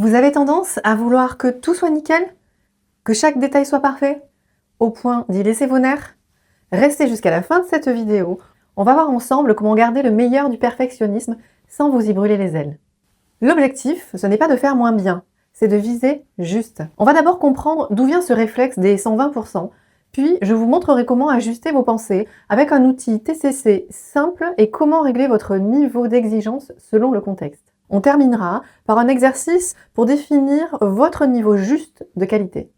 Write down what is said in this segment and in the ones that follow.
Vous avez tendance à vouloir que tout soit nickel? Que chaque détail soit parfait? Au point d'y laisser vos nerfs? Restez jusqu'à la fin de cette vidéo. On va voir ensemble comment garder le meilleur du perfectionnisme sans vous y brûler les ailes. L'objectif, ce n'est pas de faire moins bien, c'est de viser juste. On va d'abord comprendre d'où vient ce réflexe des 120%, puis je vous montrerai comment ajuster vos pensées avec un outil TCC simple et comment régler votre niveau d'exigence selon le contexte. On terminera par un exercice pour définir votre niveau juste de qualité.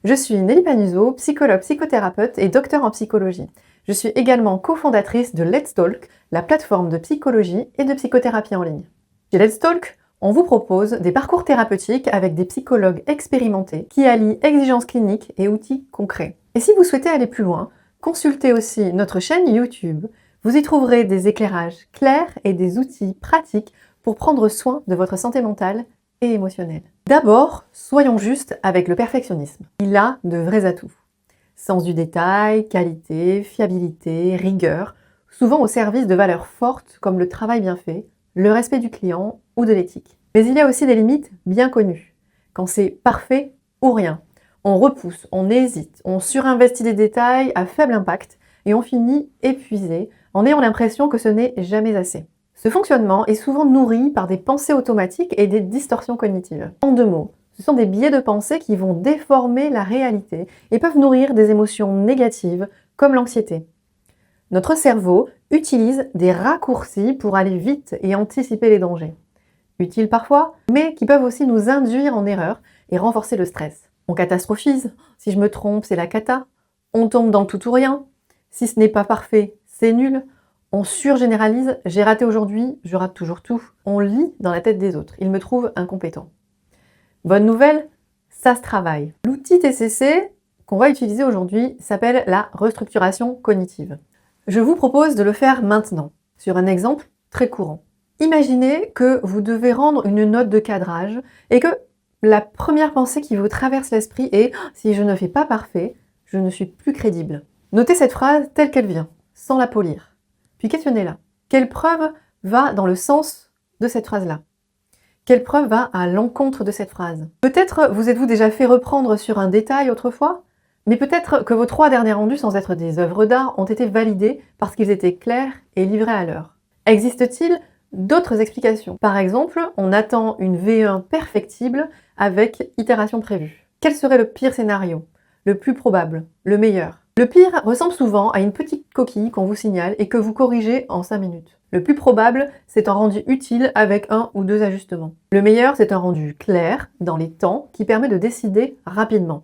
Je suis Nelly Panuzo, psychologue, psychothérapeute et docteur en psychologie. Je suis également cofondatrice de Let's Talk, la plateforme de psychologie et de psychothérapie en ligne. Chez Let's Talk, on vous propose des parcours thérapeutiques avec des psychologues expérimentés qui allient exigences cliniques et outils concrets. Et si vous souhaitez aller plus loin, consultez aussi notre chaîne YouTube. Vous y trouverez des éclairages clairs et des outils pratiques pour prendre soin de votre santé mentale et émotionnelle. D'abord, soyons justes avec le perfectionnisme. Il a de vrais atouts. Sens du détail, qualité, fiabilité, rigueur, souvent au service de valeurs fortes comme le travail bien fait, le respect du client ou de l'éthique. Mais il y a aussi des limites bien connues. Quand c'est parfait ou rien, on repousse, on hésite, on surinvestit des détails à faible impact et on finit épuisé en ayant l'impression que ce n'est jamais assez. Ce fonctionnement est souvent nourri par des pensées automatiques et des distorsions cognitives. En deux mots, ce sont des biais de pensée qui vont déformer la réalité et peuvent nourrir des émotions négatives comme l'anxiété. Notre cerveau utilise des raccourcis pour aller vite et anticiper les dangers. Utiles parfois, mais qui peuvent aussi nous induire en erreur et renforcer le stress. On catastrophise, si je me trompe, c'est la cata. On tombe dans le tout ou rien. Si ce n'est pas parfait, c'est nul. On surgénéralise, j'ai raté aujourd'hui, je rate toujours tout. On lit dans la tête des autres, ils me trouvent incompétent. Bonne nouvelle, ça se travaille. L'outil TCC qu'on va utiliser aujourd'hui s'appelle la restructuration cognitive. Je vous propose de le faire maintenant, sur un exemple très courant. Imaginez que vous devez rendre une note de cadrage et que la première pensée qui vous traverse l'esprit est « si je ne fais pas parfait, je ne suis plus crédible ». Notez cette phrase telle qu'elle vient, sans la polir. Puis questionnez-la. Quelle preuve va dans le sens de cette phrase-là? Quelle preuve va à l'encontre de cette phrase? Peut-être vous êtes-vous déjà fait reprendre sur un détail autrefois, mais peut-être que vos 3 derniers rendus, sans être des œuvres d'art, ont été validés parce qu'ils étaient clairs et livrés à l'heure. Existe-t-il d'autres explications? Par exemple, on attend une V1 perfectible avec itération prévue. Quel serait le pire scénario? Le plus probable? Le meilleur? Le pire ressemble souvent à une petite coquille qu'on vous signale et que vous corrigez en 5 minutes. Le plus probable, c'est un rendu utile avec 1 ou 2 ajustements. Le meilleur, c'est un rendu clair, dans les temps, qui permet de décider rapidement.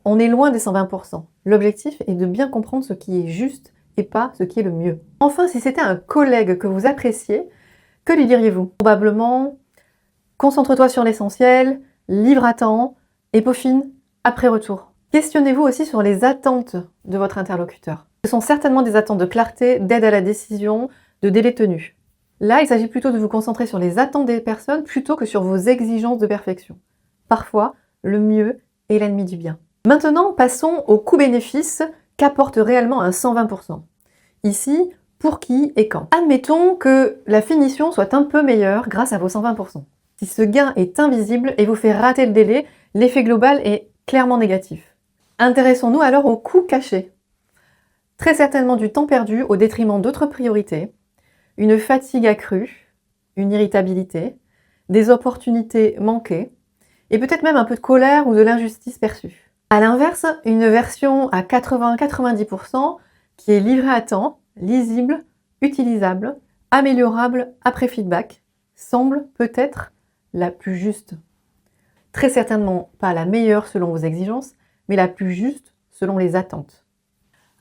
On est loin des 120%. L'objectif est de bien comprendre ce qui est juste et pas ce qui est le mieux. Enfin, si c'était un collègue que vous appréciez, que lui diriez-vous? Probablement, concentre-toi sur l'essentiel, livre à temps et peaufine après retour. Questionnez-vous aussi sur les attentes de votre interlocuteur. Ce sont certainement des attentes de clarté, d'aide à la décision, de délai tenu. Là, il s'agit plutôt de vous concentrer sur les attentes des personnes plutôt que sur vos exigences de perfection. Parfois, le mieux est l'ennemi du bien. Maintenant, passons au coût-bénéfice qu'apporte réellement un 120%. Ici, pour qui et quand? Admettons que la finition soit un peu meilleure grâce à vos 120%. Si ce gain est invisible et vous fait rater le délai, l'effet global est clairement négatif. Intéressons-nous alors au coût caché. Très certainement du temps perdu au détriment d'autres priorités, une fatigue accrue, une irritabilité, des opportunités manquées, et peut-être même un peu de colère ou de l'injustice perçue. A l'inverse, une version à 80-90% qui est livrée à temps, lisible, utilisable, améliorable après feedback, semble peut-être la plus juste. Très certainement pas la meilleure selon vos exigences, mais la plus juste selon les attentes.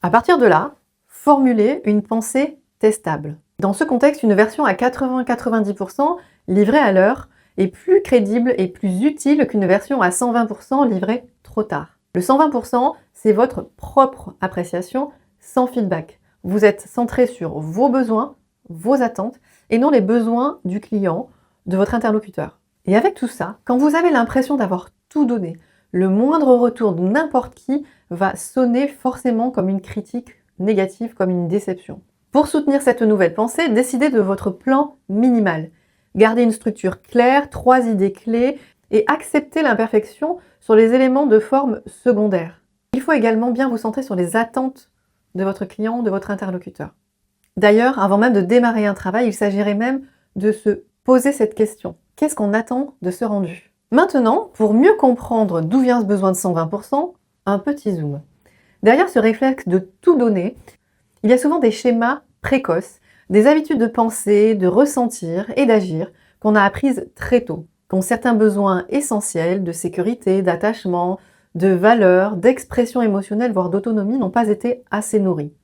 À partir de là, formulez une pensée testable. Dans ce contexte, une version à 80-90% livrée à l'heure est plus crédible et plus utile qu'une version à 120% livrée trop tard. Le 120%, c'est votre propre appréciation sans feedback. Vous êtes centré sur vos besoins, vos attentes, et non les besoins du client, de votre interlocuteur. Et avec tout ça, quand vous avez l'impression d'avoir tout donné, le moindre retour de n'importe qui va sonner forcément comme une critique négative, comme une déception. Pour soutenir cette nouvelle pensée, décidez de votre plan minimal. Gardez une structure claire, 3 idées clés et accepter l'imperfection sur les éléments de forme secondaires. Il faut également bien vous centrer sur les attentes de votre client, de votre interlocuteur. D'ailleurs, avant même de démarrer un travail, il s'agirait même de se poser cette question. Qu'est-ce qu'on attend de ce rendu? Maintenant, pour mieux comprendre d'où vient ce besoin de 120%, un petit zoom. Derrière ce réflexe de tout donner, il y a souvent des schémas précoces, des habitudes de penser, de ressentir et d'agir qu'on a apprises très tôt, qui ont certains besoins essentiels de sécurité, d'attachement, de valeur, d'expression émotionnelle, voire d'autonomie, n'ont pas été assez nourris.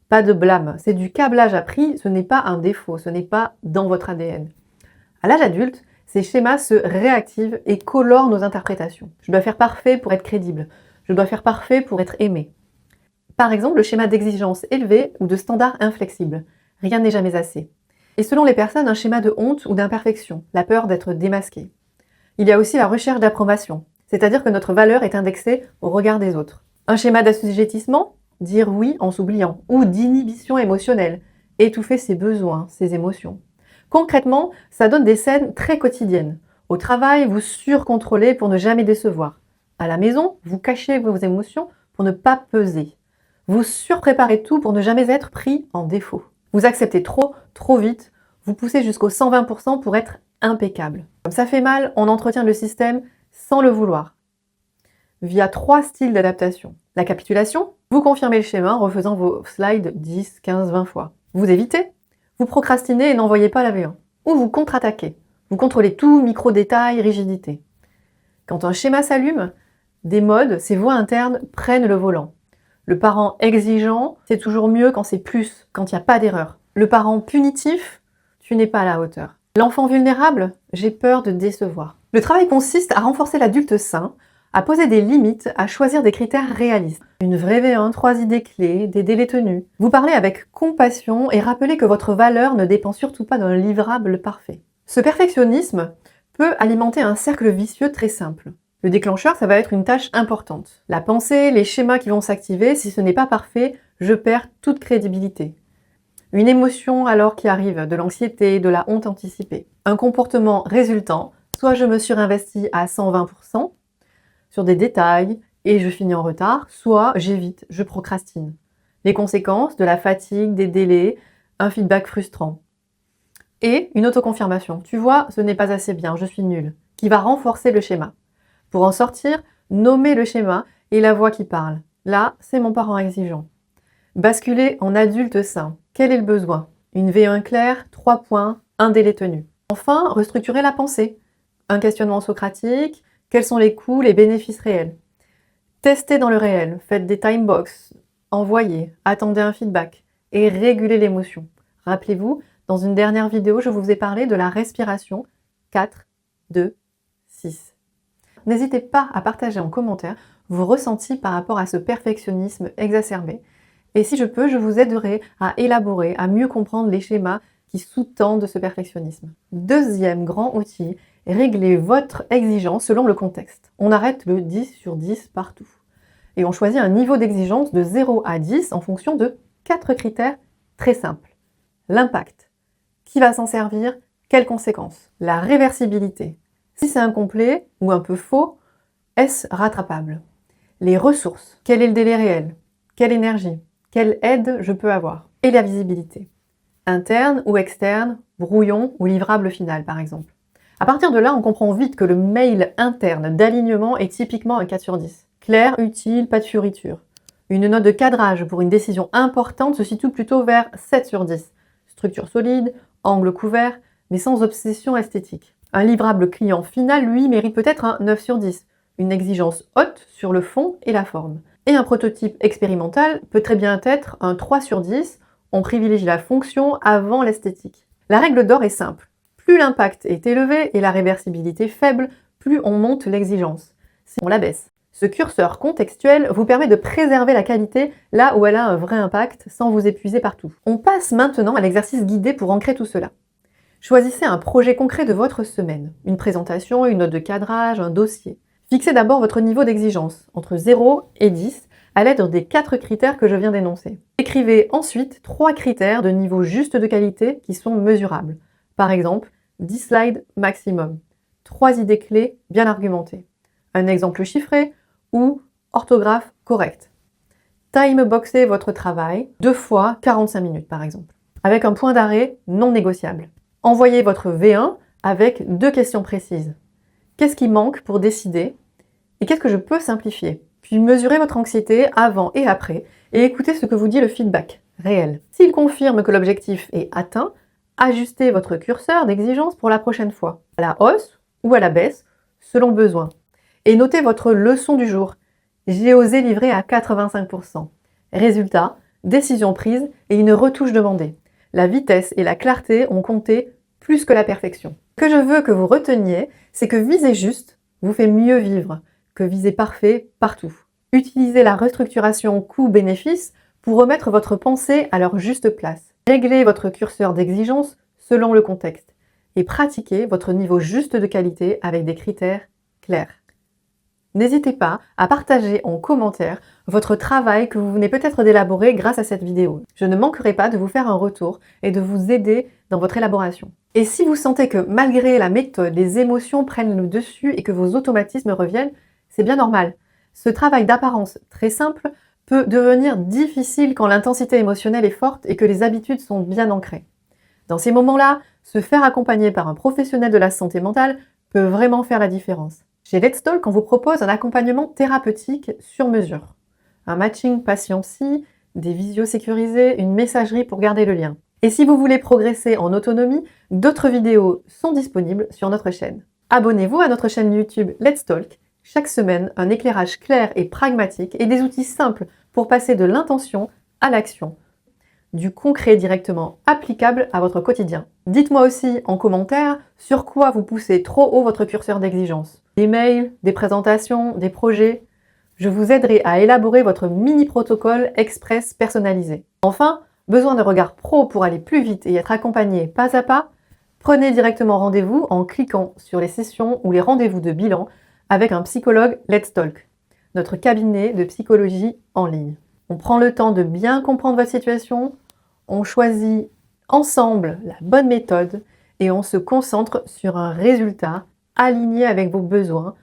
Pas de blâme, c'est du câblage appris, ce n'est pas un défaut, ce n'est pas dans votre ADN. À l'âge adulte, ces schémas se réactivent et colorent nos interprétations. Je dois faire parfait pour être crédible, je dois faire parfait pour être aimé. Par exemple, le schéma d'exigence élevée ou de standard inflexible. Rien n'est jamais assez. Et selon les personnes, un schéma de honte ou d'imperfection, la peur d'être démasqué. Il y a aussi la recherche d'approbation, c'est-à-dire que notre valeur est indexée au regard des autres. Un schéma d'assujettissement, dire oui en s'oubliant, ou d'inhibition émotionnelle, étouffer ses besoins, ses émotions. Concrètement, ça donne des scènes très quotidiennes. Au travail, vous surcontrôlez pour ne jamais décevoir. À la maison, vous cachez vos émotions pour ne pas peser. Vous surpréparez tout pour ne jamais être pris en défaut. Vous acceptez trop, trop vite, vous poussez jusqu'au 120% pour être impeccable. Comme ça fait mal, on entretient le système sans le vouloir. Via 3 styles d'adaptation. La capitulation, vous confirmez le schéma en refaisant vos slides 10, 15, 20 fois. Vous évitez, vous procrastinez et n'envoyez pas la V1. Ou vous contre-attaquez. Vous contrôlez tout, micro-détail, rigidité. Quand un schéma s'allume, des modes, ces voix internes prennent le volant. Le parent exigeant, c'est toujours mieux quand c'est plus, quand il n'y a pas d'erreur. Le parent punitif, tu n'es pas à la hauteur. L'enfant vulnérable, j'ai peur de décevoir. Le travail consiste à renforcer l'adulte sain, à poser des limites, à choisir des critères réalistes. Une vraie V1, 3 idées clés, des délais tenus. Vous parlez avec compassion et rappelez que votre valeur ne dépend surtout pas d'un livrable parfait. Ce perfectionnisme peut alimenter un cercle vicieux très simple. Le déclencheur, ça va être une tâche importante. La pensée, les schémas qui vont s'activer, si ce n'est pas parfait, je perds toute crédibilité. Une émotion alors qui arrive, de l'anxiété, de la honte anticipée. Un comportement résultant, soit je me surinvestis à 120% sur des détails et je finis en retard, soit j'évite, je procrastine. Les conséquences de la fatigue, des délais, un feedback frustrant. Et une autoconfirmation. Tu vois, ce n'est pas assez bien, je suis nulle, qui va renforcer le schéma. Pour en sortir, nommez le schéma et la voix qui parle. Là, c'est mon parent exigeant. Basculer en adulte sain. Quel est le besoin? Une V1 claire, 3 points, un délai tenu. Enfin, restructurer la pensée. Un questionnement socratique. Quels sont les coûts, les bénéfices réels? Testez dans le réel. Faites des timebox. Envoyez. Attendez un feedback. Et régulez l'émotion. Rappelez-vous, dans une dernière vidéo, je vous ai parlé de la respiration. 4, 2, 6. N'hésitez pas à partager en commentaire vos ressentis par rapport à ce perfectionnisme exacerbé. Et si je peux, je vous aiderai à élaborer, à mieux comprendre les schémas qui sous-tendent ce perfectionnisme. Deuxième grand outil, réglez votre exigence selon le contexte. On arrête le 10 sur 10 partout. Et on choisit un niveau d'exigence de 0 à 10 en fonction de 4 critères très simples. L'impact. Qui va s'en servir? Quelles conséquences? La réversibilité. Si c'est incomplet ou un peu faux, est-ce rattrapable? Les ressources. Quel est le délai réel? Quelle énergie? Quelle aide je peux avoir? Et la visibilité. Interne ou externe, brouillon ou livrable final par exemple. À partir de là, on comprend vite que le mail interne d'alignement est typiquement un 4 sur 10. Clair, utile, pas de fioriture. Une note de cadrage pour une décision importante se situe plutôt vers 7 sur 10. Structure solide, angle couvert, mais sans obsession esthétique. Un livrable client final, lui, mérite peut-être un 9 sur 10, une exigence haute sur le fond et la forme. Et un prototype expérimental peut très bien être un 3 sur 10, on privilégie la fonction avant l'esthétique. La règle d'or est simple. Plus l'impact est élevé et la réversibilité faible, plus on monte l'exigence. Si on la baisse. Ce curseur contextuel vous permet de préserver la qualité là où elle a un vrai impact sans vous épuiser partout. On passe maintenant à l'exercice guidé pour ancrer tout cela. Choisissez un projet concret de votre semaine, une présentation, une note de cadrage, un dossier. Fixez d'abord votre niveau d'exigence, entre 0 et 10, à l'aide des 4 critères que je viens d'énoncer. Écrivez ensuite 3 critères de niveau juste de qualité qui sont mesurables. Par exemple, 10 slides maximum, 3 idées clés bien argumentées. Un exemple chiffré ou orthographe correcte. Time-boxer votre travail 2 fois 45 minutes par exemple, avec un point d'arrêt non négociable. Envoyez votre V1 avec 2 questions précises. Qu'est-ce qui manque pour décider et qu'est-ce que je peux simplifier? Puis mesurez votre anxiété avant et après et écoutez ce que vous dit le feedback réel. S'il confirme que l'objectif est atteint, ajustez votre curseur d'exigence pour la prochaine fois, à la hausse ou à la baisse, selon le besoin. Et notez votre leçon du jour. J'ai osé livrer à 85%. Résultat, décision prise et une retouche demandée. La vitesse et la clarté ont compté plus que la perfection. Ce que je veux que vous reteniez, c'est que viser juste vous fait mieux vivre que viser parfait partout. Utilisez la restructuration coût-bénéfice pour remettre votre pensée à leur juste place. Réglez votre curseur d'exigence selon le contexte et pratiquez votre niveau juste de qualité avec des critères clairs. N'hésitez pas à partager en commentaire votre travail que vous venez peut-être d'élaborer grâce à cette vidéo. Je ne manquerai pas de vous faire un retour et de vous aider dans votre élaboration. Et si vous sentez que malgré la méthode, les émotions prennent le dessus et que vos automatismes reviennent, c'est bien normal. Ce travail d'apparence très simple peut devenir difficile quand l'intensité émotionnelle est forte et que les habitudes sont bien ancrées. Dans ces moments-là, se faire accompagner par un professionnel de la santé mentale peut vraiment faire la différence. Chez Let's Talk, on vous propose un accompagnement thérapeutique sur mesure. Un matching patient-psy, des visios sécurisés, une messagerie pour garder le lien. Et si vous voulez progresser en autonomie, d'autres vidéos sont disponibles sur notre chaîne. Abonnez-vous à notre chaîne YouTube Let's Talk. Chaque semaine, un éclairage clair et pragmatique et des outils simples pour passer de l'intention à l'action. Du concret directement applicable à votre quotidien. Dites-moi aussi en commentaire sur quoi vous poussez trop haut votre curseur d'exigence. Des mails, des présentations, des projets. Je vous aiderai à élaborer votre mini protocole express personnalisé. Enfin, besoin de regard pro pour aller plus vite et être accompagné pas à pas? Prenez directement rendez-vous en cliquant sur les sessions ou les rendez-vous de bilan avec un psychologue Let's Talk, notre cabinet de psychologie en ligne. On prend le temps de bien comprendre votre situation, on choisit ensemble la bonne méthode et on se concentre sur un résultat aligné avec vos besoins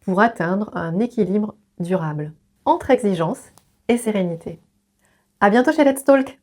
pour atteindre un équilibre durable entre exigence et sérénité. À bientôt chez Let's Talk!